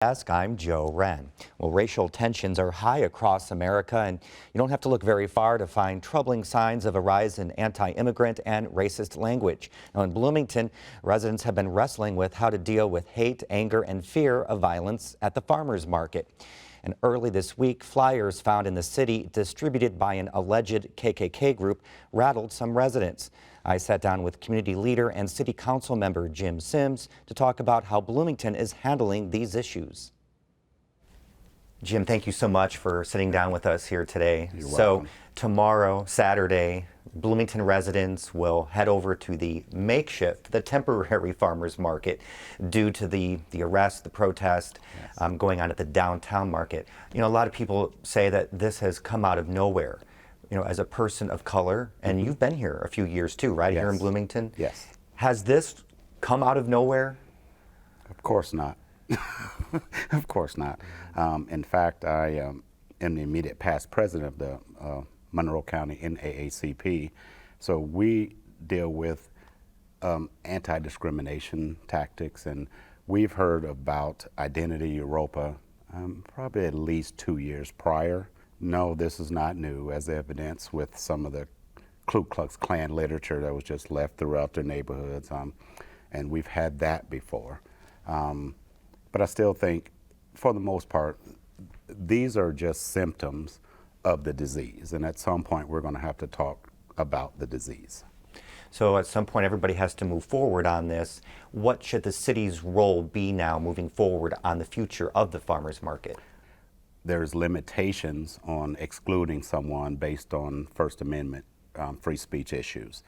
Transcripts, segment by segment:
I'm Ren. Well, racial tensions are high across America, and you don't have to look very far to find troubling signs of a rise in anti-immigrant and racist language. Now, in Bloomington, residents have been wrestling with how to deal with hate, anger, and fear of violence at the farmers market. And early this week, flyers found in the city distributed by an alleged KKK group rattled some residents. I sat down with community leader and city council member Jim Sims to talk about how Bloomington is handling these issues. Jim, thank you so much for sitting down with us here today. You're welcome. Tomorrow, Saturday, Bloomington residents will head over to the temporary farmers market due to the arrest, the protest going on at the downtown market. You know, a lot of people say that this has come out of nowhere. You know, as a person of color, and you've been here a few years too, right? Yes. Here in Bloomington? Yes. Has this come out of nowhere? Of course not. Of course not. In fact, I am the immediate past president of the Monroe County NAACP. So we deal with anti-discrimination tactics, and we've heard about Identity Europa probably at least 2 years prior. No, this is not new, as evidenced with some of the Ku Klux Klan literature that was just left throughout their neighborhoods, and we've had that before. But I still think, for the most part, these are just symptoms of the disease, and at some point we're going to have to talk about the disease. So at some point everybody has to move forward on this. What should the city's role be now moving forward on the future of the farmers market? There's limitations on excluding someone based on First Amendment free speech issues.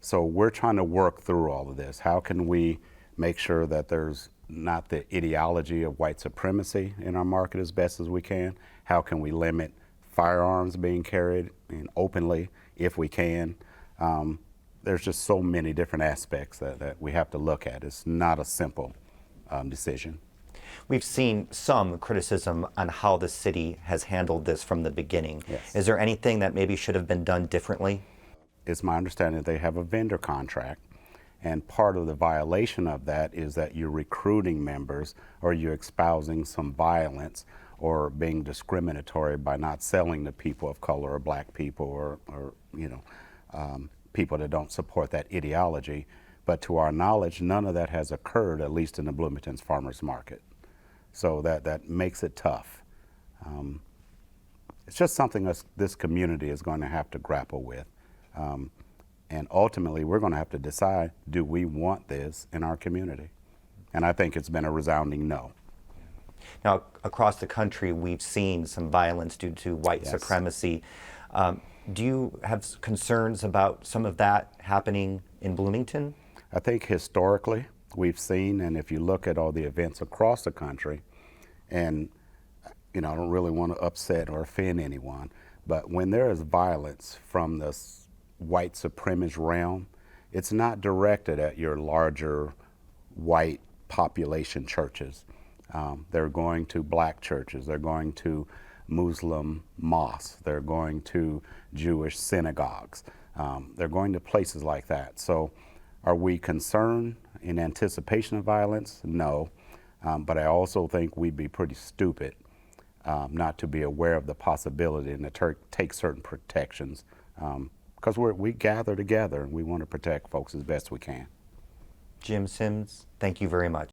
So we're trying to work through all of this. How can we make sure that there's not the ideology of white supremacy in our market as best as we can? How can we limit firearms being carried openly if we can? There's just so many different aspects that we have to look at. It's not a simple decision. We've seen some criticism on how the city has handled this from the beginning. Yes. Is there anything that maybe should have been done differently? It's my understanding that they have a vendor contract, and part of the violation of that is that you're recruiting members, or you're espousing some violence or being discriminatory by not selling to people of color or black people or people that don't support that ideology. But to our knowledge, none of that has occurred, at least in the Bloomington's farmers market. So that makes it tough. It's just something this community is going to have to grapple with. And ultimately, we're going to have to decide, do we want this in our community? And I think it's been a resounding no. Now, across the country, we've seen some violence due to white supremacy. Do you have concerns about some of that happening in Bloomington? I think historically, we've seen, and if you look at all the events across the country, and I don't really want to upset or offend anyone, but when there is violence from this white supremacist realm, it's not directed at your larger white population churches. They're going to black churches, they're going to Muslim mosques, they're going to Jewish synagogues, they're going to places like that. So are we concerned in anticipation of violence? No, but I also think we'd be pretty stupid not to be aware of the possibility and to take certain protections, because we gather together and we want to protect folks as best we can. Jim Sims, thank you very much.